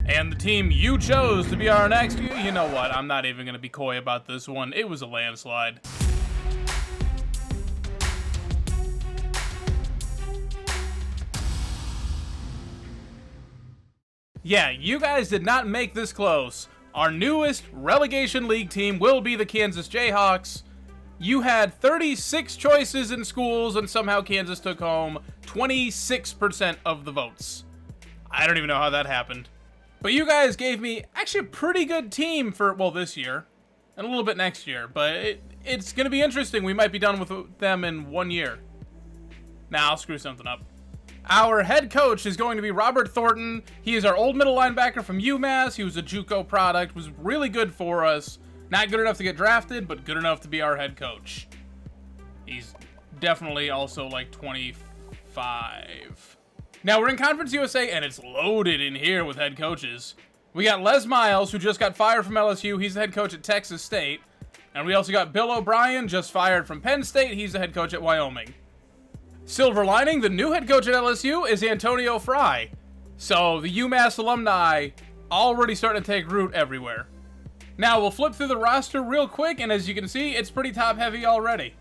And the team you chose to be our next, you know what, I'm not even going to be coy about this one. It was a landslide. Yeah, you guys did not make this close. Our newest relegation league team will be the Kansas Jayhawks. You had 36 choices in schools, and somehow Kansas took home 26% of the votes. I don't even know how that happened. But you guys gave me actually a pretty good team for, well, this year. And a little bit next year. But it's going to be interesting. We might be done with them in 1 year. Now I'll screw something up. Our head coach is going to be Robert Thornton. He is our old middle linebacker from UMass. He was a JUCO product. Was really good for us. Not good enough to get drafted, but good enough to be our head coach. He's definitely also like 25. Now, we're in Conference USA, and it's loaded in here with head coaches. We got Les Miles, who just got fired from LSU. He's the head coach at Texas State. And we also got Bill O'Brien, just fired from Penn State. He's the head coach at Wyoming. Silver lining, the new head coach at LSU is Antonio Fry. So, the UMass alumni already starting to take root everywhere. Now, we'll flip through the roster real quick, and as you can see, it's pretty top-heavy already.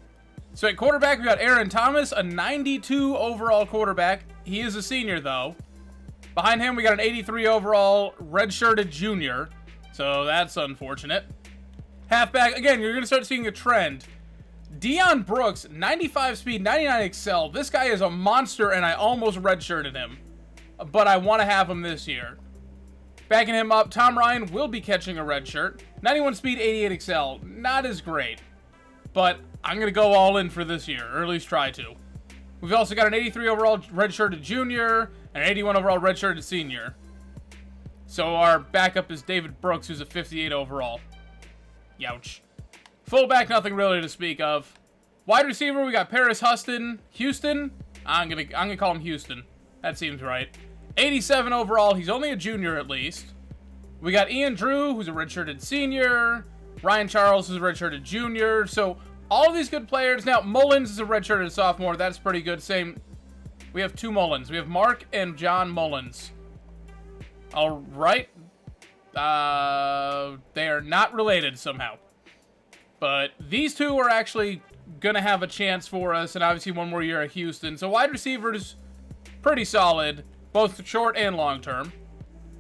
So at quarterback, we got Aaron Thomas, a 92 overall quarterback. He is a senior, though. Behind him, we got an 83 overall redshirted junior. So that's unfortunate. Halfback, again, you're going to start seeing a trend. Deion Brooks, 95 speed, 99 excel. This guy is a monster, and I almost redshirted him. But I want to have him this year. Backing him up, Tom Ryan will be catching a red shirt. 91 speed, 88 excel. Not as great. But I'm going to go all in for this year, or at least try to. We've also got an 83 overall redshirted junior, and an 81 overall redshirted senior. So our backup is David Brooks, who's a 58 overall. Youch. Fullback, nothing really to speak of. Wide receiver, we got Paris Houston. I'm gonna call him Houston. That seems right. 87 overall. He's only a junior at least. We got Ian Drew, who's a redshirted senior. Ryan Charles is a redshirted junior. So all of these good players. Now Mullins is a redshirted sophomore. That's pretty good. Same. We have two Mullins. We have Mark and John Mullins. All right. They are not related somehow. But these two are actually going to have a chance for us, and obviously one more year at Houston. So wide receivers, pretty solid, both short and long term.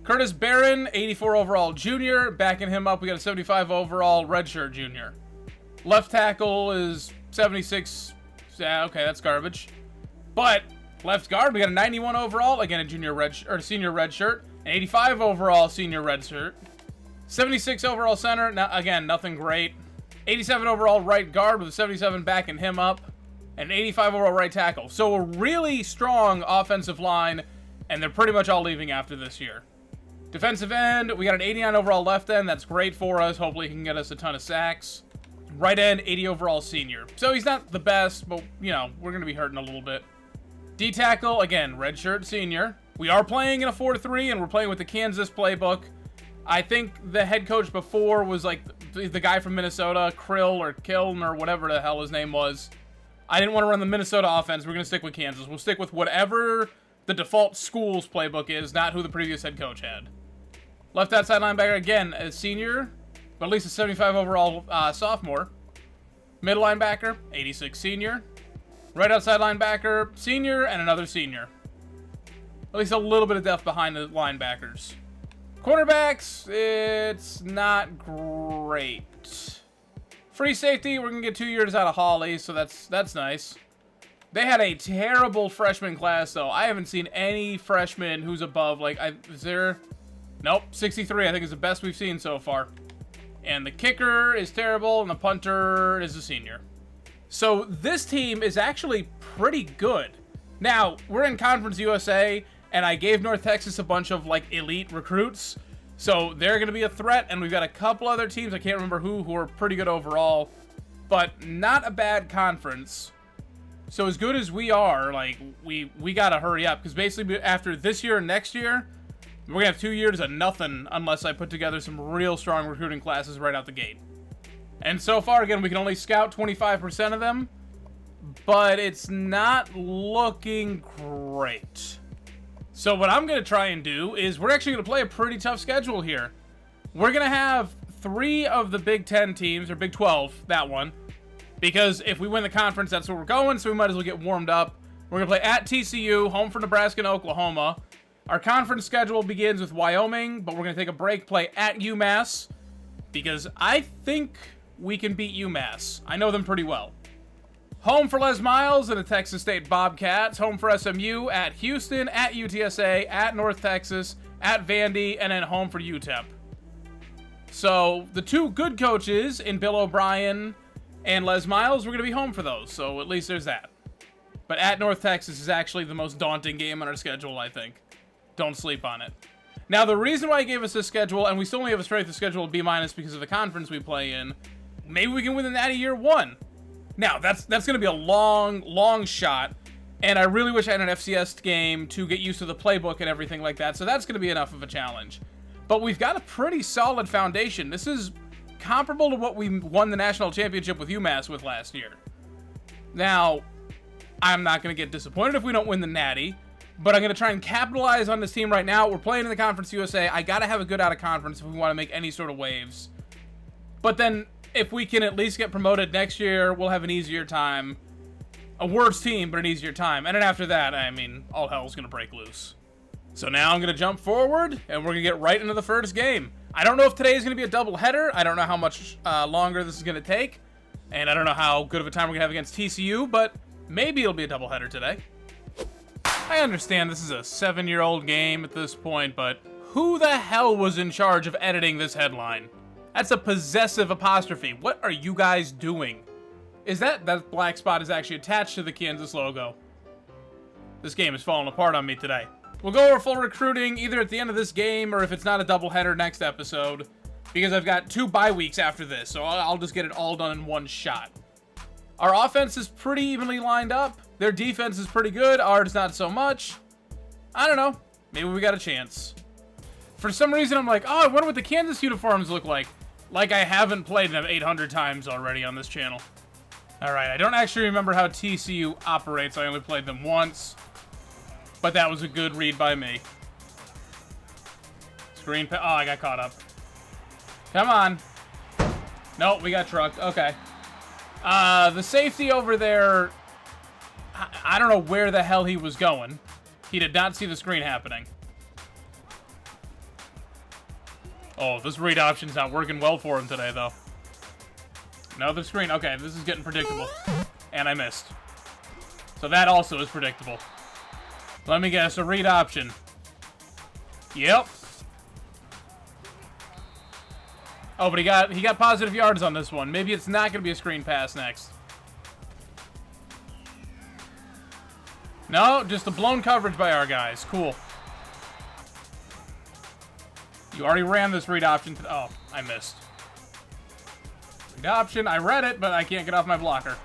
Curtis Barron, 84 overall junior. Backing him up, we got a 75 overall redshirt junior. Left tackle is 76. Yeah, okay, that's garbage. But left guard, we got a 91 overall, again a senior redshirt. An 85 overall senior redshirt. 76 overall center, now again, nothing great. 87 overall right guard with a 77 backing him up. And 85 overall right tackle. So a really strong offensive line, and they're pretty much all leaving after this year. Defensive end, we got an 89 overall left end. That's great for us. Hopefully he can get us a ton of sacks. Right end, 80 overall senior. So he's not the best, but, you know, we're going to be hurting a little bit. D-tackle, again, redshirt senior. We are playing in a 4-3, and we're playing with the Kansas playbook. I think the head coach before was like the guy from Minnesota, Krill or Kiln or whatever the hell his name was. I didn't want to run the Minnesota offense. We're going to stick with Kansas. We'll stick with whatever the default school's playbook is, not who the previous head coach had. Left outside linebacker, again, a senior, but at least a 75 overall sophomore. Middle linebacker, 86 senior. Right outside linebacker, senior, and another senior. At least a little bit of depth behind the linebackers. Cornerbacks, it's not great. Free safety, we're going to get 2 years out of Hawley, so that's nice. They had a terrible freshman class, though. I haven't seen any freshman who's above, like, is there? Nope, 63, I think is the best we've seen so far. And the kicker is terrible, and the punter is a senior. So this team is actually pretty good. Now, we're in Conference USA, and I gave North Texas a bunch of, like, elite recruits. So they're going to be a threat, and we've got a couple other teams, I can't remember who are pretty good overall. But not a bad conference. So as good as we are, like, we got to hurry up. Because basically after this year and next year, we're going to have 2 years of nothing unless I put together some real strong recruiting classes right out the gate. And so far, again, we can only scout 25% of them. But it's not looking great. So what I'm going to try and do is we're actually going to play a pretty tough schedule here. We're going to have 3 of the Big 10 teams, or Big 12, that one. Because if we win the conference, that's where we're going, so we might as well get warmed up. We're going to play at TCU, home for Nebraska and Oklahoma. Our conference schedule begins with Wyoming, but we're going to take a break, play at UMass, because I think we can beat UMass. I know them pretty well. Home for Les Miles and the Texas State Bobcats. Home for SMU, at Houston, at UTSA, at North Texas, at Vandy, and then home for UTEP. So the 2 good coaches in Bill O'Brien and Les Miles, we're going to be home for those, so at least there's that. But at North Texas is actually the most daunting game on our schedule, I think. Don't sleep on it. Now, the reason why he gave us this schedule, and we still only have a strength of schedule of B- because of the conference we play in, maybe we can win the Natty year 1. Now, that's going to be a long shot, and I really wish I had an FCS game to get used to the playbook and everything like that, so that's going to be enough of a challenge. But we've got a pretty solid foundation. This is comparable to what we won the national championship with UMass with last year. Now, I'm not going to get disappointed if we don't win the Natty, but I'm going to try and capitalize on this team right now. We're playing in the Conference USA. I got to have a good out-of-conference if we want to make any sort of waves. But then, if we can at least get promoted next year, we'll have an easier time. A worse team, but an easier time. And then after that, I mean, all hell's going to break loose. So now I'm going to jump forward, and we're going to get right into the first game. I don't know if today is going to be a doubleheader. I don't know how much longer this is going to take. And I don't know how good of a time we're going to have against TCU, but maybe it'll be a doubleheader today. I understand this is a 7-year-old game at this point, but who the hell was in charge of editing this headline? That's a possessive apostrophe. What are you guys doing? Is that black spot is actually attached to the Kansas logo? This game is falling apart on me today. We'll go over full recruiting either at the end of this game or if it's not a doubleheader next episode, because I've got 2 bye weeks after this, so I'll just get it all done in one shot. Our offense is pretty evenly lined up. Their defense is pretty good. Ours not so much. I don't know. Maybe we got a chance. For some reason, I'm like, oh, I wonder what the Kansas uniforms look like. Like I haven't played them 800 times already on this channel. All right, I don't actually remember how TCU operates. I only played them once. But that was a good read by me. Screen oh, I got caught up. Come on. Nope, we got trucked. Okay. The safety over there, I don't know where the hell he was going. He did not see the screen happening. Oh, this read option's not working well for him today, though. Another screen. Okay, this is getting predictable. And I missed. So that also is predictable. Let me guess, a read option. Yep. Oh, but he got positive yards on this one. Maybe it's not going to be a screen pass next. No, just a blown coverage by our guys. Cool. You already ran this read option. Oh, I missed. Read option. I read it, but I can't get off my blocker.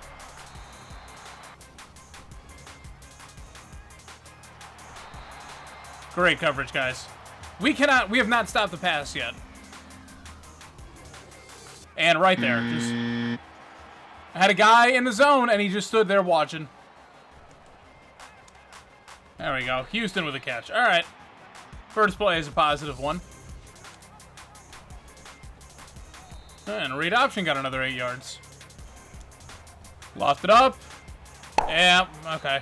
Great coverage, guys. We have not stopped the pass yet. And right there, I had a guy in the zone, and he just stood there watching. There we go. Houston with a catch. All right. First play is a positive one. And read option got another 8 yards. Lofted up. Yeah, okay.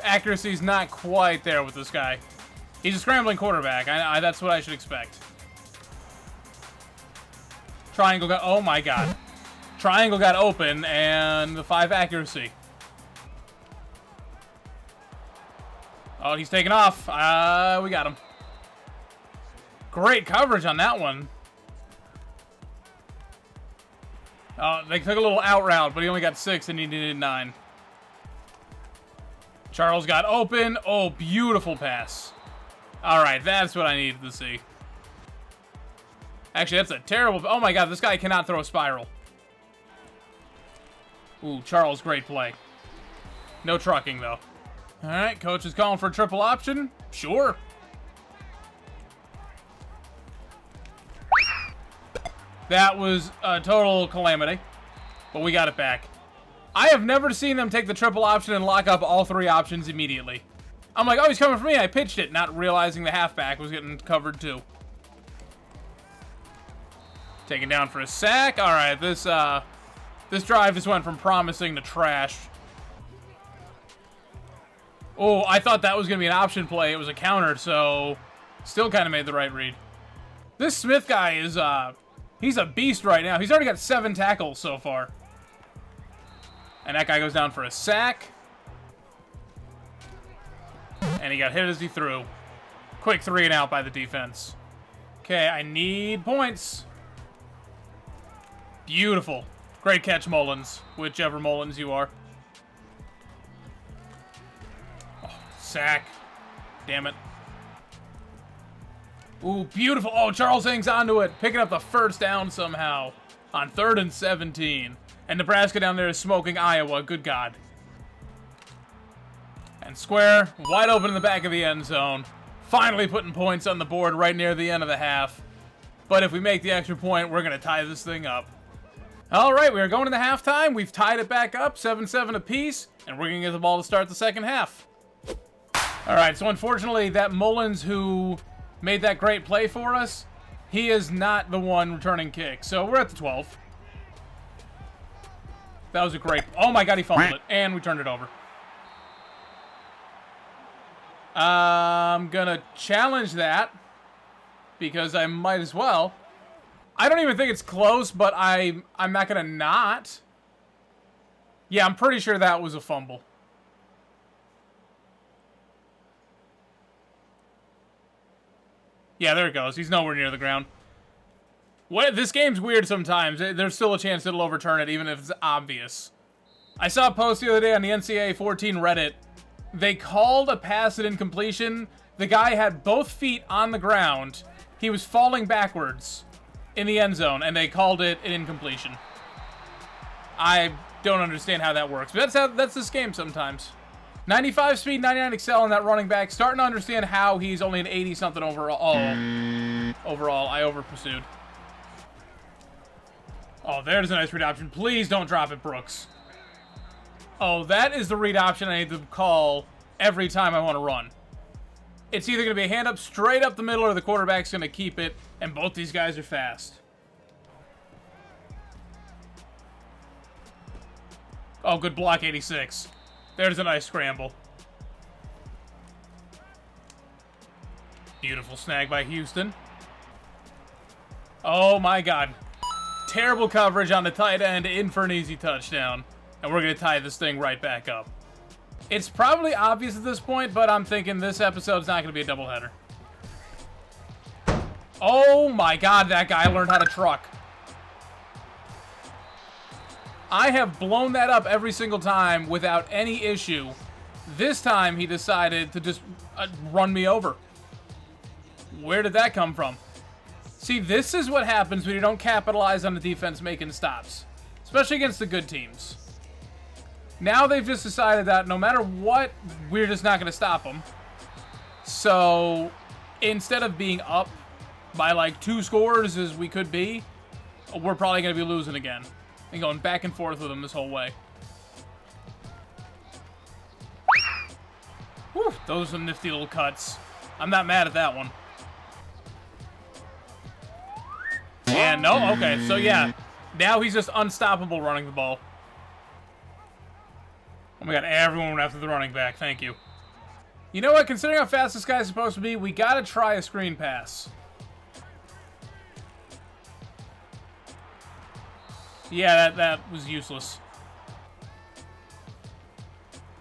Accuracy's not quite there with this guy. He's a scrambling quarterback. That's what I should expect. Triangle got... Oh, my God. Triangle got open, and the 5 accuracy. Oh, he's taking off. We got him. Great coverage on that one. They took a little out route, but he only got 6, and he needed 9. Charles got open. Oh, beautiful pass. All right, that's what I needed to see. Actually, that's a terrible... Oh, my God, this guy cannot throw a spiral. Ooh, Charles, great play. No trucking, though. All right, coach is calling for a triple option. Sure. That was a total calamity, but we got it back. I have never seen them take the triple option and lock up all 3 options immediately. I'm like, oh, he's coming for me. I pitched it, not realizing the halfback was getting covered too. Taken down for a sack. All right, this drive just went from promising to trash. Oh, I thought that was going to be an option play. It was a counter, so still kind of made the right read. This Smith guy is, he's a beast right now. He's already got 7 tackles so far. And that guy goes down for a sack. And he got hit as he threw. Quick 3 and out by the defense. Okay, I need points. Beautiful. Great catch, Mullins. Whichever Mullins you are. Sack. Damn it. Ooh, beautiful. Oh, Charles hangs onto it. Picking up the first down somehow. On 3rd and 17. And Nebraska down there is smoking Iowa. Good God. And square. Wide open in the back of the end zone. Finally putting points on the board right near the end of the half. But if we make the extra point, we're going to tie this thing up. All right, we are going into halftime. We've tied it back up, 7-7 apiece. And we're going to get the ball to start the second half. All right, so unfortunately, that Mullins who made that great play for us, he is not the one returning kick. So we're at the 12. That was a great... Oh, my God, he fumbled it. And we turned it over. I'm going to challenge that because I might as well. I don't even think it's close, but I'm not going to not. Yeah, I'm pretty sure that was a fumble. Yeah, there it goes. He's nowhere near the ground. This game's weird sometimes. There's still a chance it'll overturn it, even if it's obvious. I saw a post the other day on the NCAA 14 Reddit. They called a pass an incompletion. The guy had both feet on the ground. He was falling backwards in the end zone, and they called it an incompletion. I don't understand how that works, but that's this game sometimes. 95 speed, 99 excel on that running back. Starting to understand how he's only an 80-something overall. Overall, I over-pursued. Oh, there's a nice read option. Please don't drop it, Brooks. Oh, that is the read option I need to call every time I want to run. It's either going to be a hand up straight up the middle or the quarterback's going to keep it, and both these guys are fast. Oh, good block, 86. There's a nice scramble. Beautiful snag by Houston. Oh my God. Terrible coverage on the tight end, in for an easy touchdown. And we're going to tie this thing right back up. It's probably obvious at this point, but I'm thinking this episode's not going to be a doubleheader. Oh my God, that guy learned how to truck. I have blown that up every single time without any issue. This time he decided to just run me over. Where did that come from? See, this is what happens when you don't capitalize on the defense making stops, especially against the good teams. Now they've just decided that no matter what, we're just not going to stop them. So instead of being up by like 2 scores as we could be, we're probably going to be losing again. And going back and forth with them this whole way. Whew, those are some nifty little cuts. I'm not mad at that one. And no, okay, so yeah. Now he's just unstoppable running the ball. Oh my God, everyone went after the running back. Thank you. You know what? Considering how fast this guy's supposed to be, we gotta try a screen pass. Yeah, that was useless.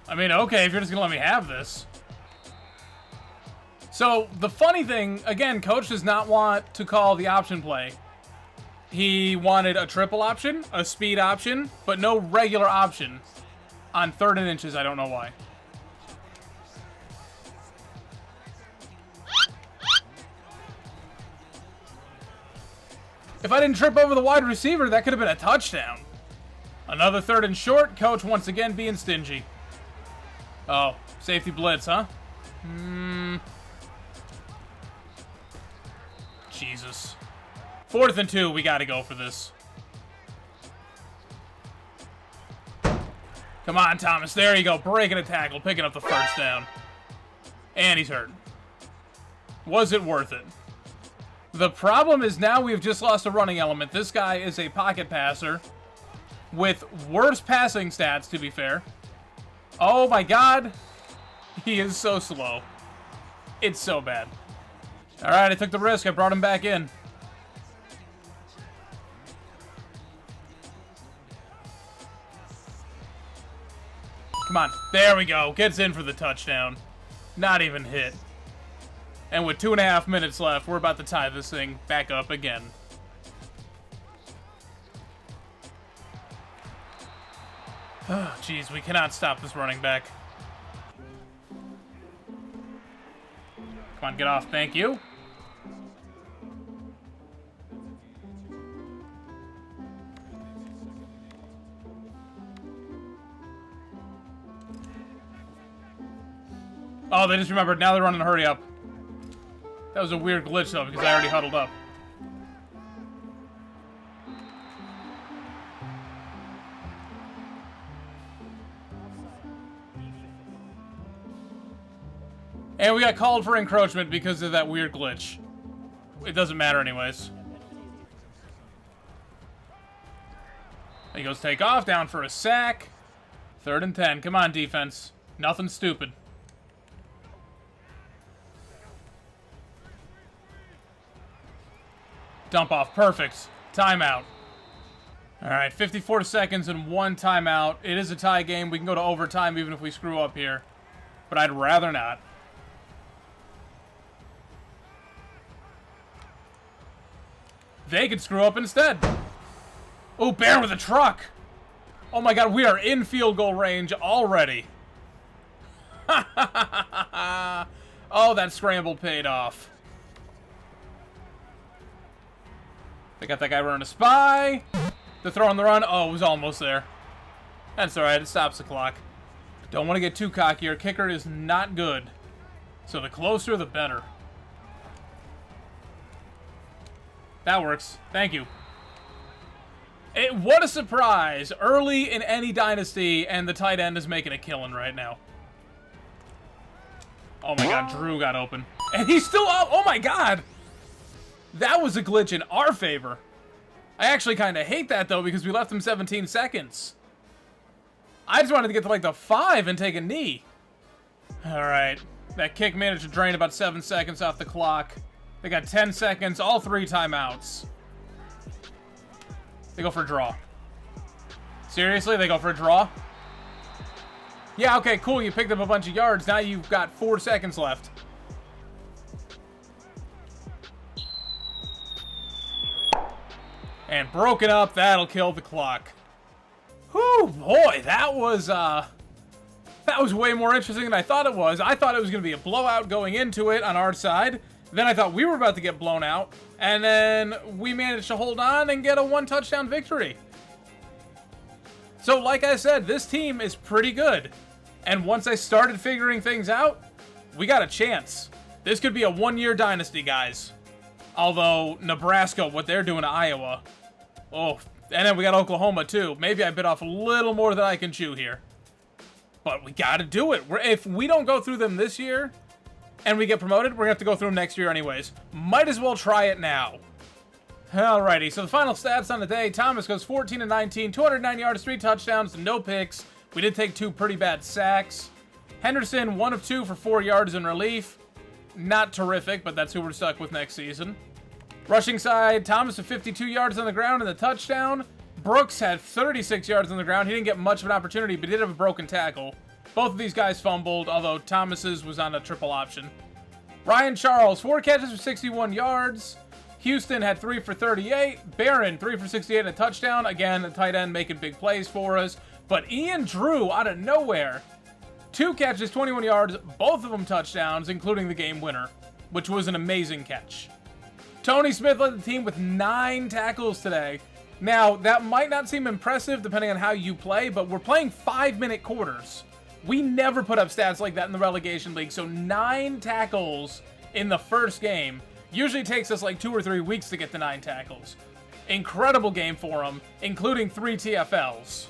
I mean, okay, if you're just gonna let me have this. So, the funny thing, again, coach does not want to call the option play. He wanted a triple option, a speed option, but no regular option on 3rd and inches. I don't know why. If I didn't trip over the wide receiver, that could have been a touchdown. Another 3rd and short. Coach once again being stingy. Oh, safety blitz, huh? Jesus. 4th and 2, we got to go for this. Come on, Thomas. There you go. Breaking a tackle, picking up the first down. And he's hurt. Was it worth it? The problem is now we've just lost a running element. This guy is a pocket passer with worse passing stats, to be fair. Oh my god. He is so slow. It's so bad. Alright, I took the risk. I brought him back in. Come on. There we go. Gets in for the touchdown. Not even hit. And with 2.5 minutes left, we're about to tie this thing back up again. Oh, jeez, we cannot stop this running back. Come on, get off. Thank you. Oh, they just remembered. Now they're running a hurry up. That was a weird glitch, though, because I already huddled up. And we got called for encroachment because of that weird glitch. It doesn't matter anyways. He goes take off, down for a sack. 3rd and 10. Come on, defense. Nothing stupid. Dump off. Perfect. Timeout. Alright, 54 seconds and 1 timeout. It is a tie game. We can go to overtime even if we screw up here. But I'd rather not. They could screw up instead. Oh, Bear with a truck. Oh my god, we are in field goal range already. Oh, that scramble paid off. They got that guy running a spy. The throw on the run. Oh, it was almost there. That's alright, it stops the clock. Don't want to get too cocky. Our kicker is not good. So the closer, the better. That works. Thank you. What a surprise. Early in any dynasty, and the tight end is making a killing right now. Oh my god, Drew got open. And he's still up. Oh my god. That was a glitch in our favor. I actually kind of hate that, though, because we left him 17 seconds. I just wanted to get to, like, the 5 and take a knee. Alright. That kick managed to drain about 7 seconds off the clock. They got 10 seconds, all 3 timeouts. They go for a draw. Seriously? They go for a draw? Yeah, okay, cool. You picked up a bunch of yards. Now you've got 4 seconds left. And broken up. That'll kill the clock. Whew, boy, that was way more interesting than I thought it was. I thought it was going to be a blowout going into it on our side. Then I thought we were about to get blown out. And then we managed to hold on and get a 1-touchdown victory. So, like I said, this team is pretty good. And once I started figuring things out, we got a chance. This could be a 1-year dynasty, guys. Although, Nebraska, what they're doing to Iowa. Oh, and then we got Oklahoma, too. Maybe I bit off a little more than I can chew here. But we got to do it. If we don't go through them this year and we get promoted, we're going to have to go through them next year anyways. Might as well try it now. Alrighty, so the final stats on the day. Thomas goes 14 and 19, 209 yards, 3 touchdowns, no picks. We did take 2 pretty bad sacks. Henderson, 1 of 2 for 4 yards in relief. Not terrific, but that's who we're stuck with next season. Rushing side, Thomas with 52 yards on the ground and the touchdown. Brooks had 36 yards on the ground. He didn't get much of an opportunity, but he did have a broken tackle. Both of these guys fumbled, although Thomas's was on a triple option. Ryan Charles, 4 catches for 61 yards. Houston had 3 for 38. Barron, 3 for 68 and a touchdown. Again, a tight end making big plays for us. But Ian Drew, out of nowhere, 2 catches, 21 yards, both of them touchdowns, including the game winner, which was an amazing catch. Tony Smith led the team with 9 tackles today. Now, that might not seem impressive depending on how you play, but we're playing 5-minute quarters. We never put up stats like that in the relegation league, so 9 tackles in the first game usually takes us like 2 or 3 weeks to get to 9 tackles. Incredible game for him, including 3 TFLs.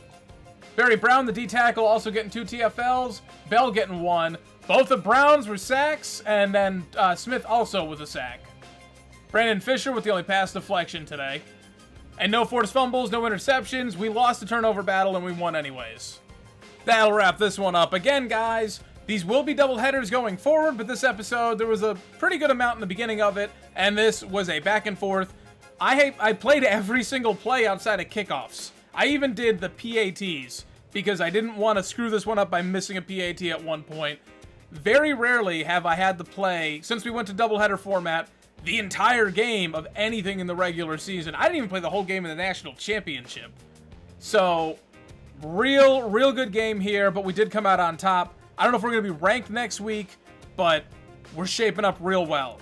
Barry Brown, the D tackle, also getting 2 TFLs. Bell getting 1. Both the Browns were sacks, and then Smith also with a sack. Brandon Fisher with the only pass deflection today. And no forced fumbles, no interceptions. We lost the turnover battle, and we won anyways. That'll wrap this one up. Again, guys, these will be double headers going forward, but this episode, there was a pretty good amount in the beginning of it, and this was a back and forth. I played every single play outside of kickoffs. I even did the PATs, because I didn't want to screw this one up by missing a PAT at one point. Very rarely have I had to play, since we went to doubleheader format, the entire game of anything in the regular season. I didn't even play the whole game in the national championship. So, real good game here, but we did come out on top. I don't know if we're going to be ranked next week, but we're shaping up real well.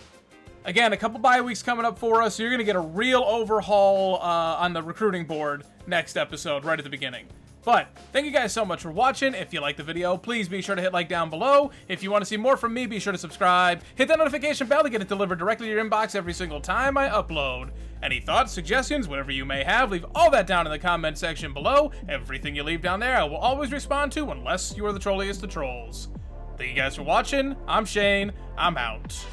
Again, a couple bye weeks coming up for us, so you're going to get a real overhaul on the recruiting board next episode, right at the beginning. But, thank you guys so much for watching. If you liked the video, please be sure to hit like down below. If you want to see more from me, be sure to subscribe. Hit that notification bell to get it delivered directly to your inbox every single time I upload. Any thoughts, suggestions, whatever you may have, leave all that down in the comment section below. Everything you leave down there, I will always respond to, unless you are the trolliest of trolls. Thank you guys for watching. I'm Shane. I'm out.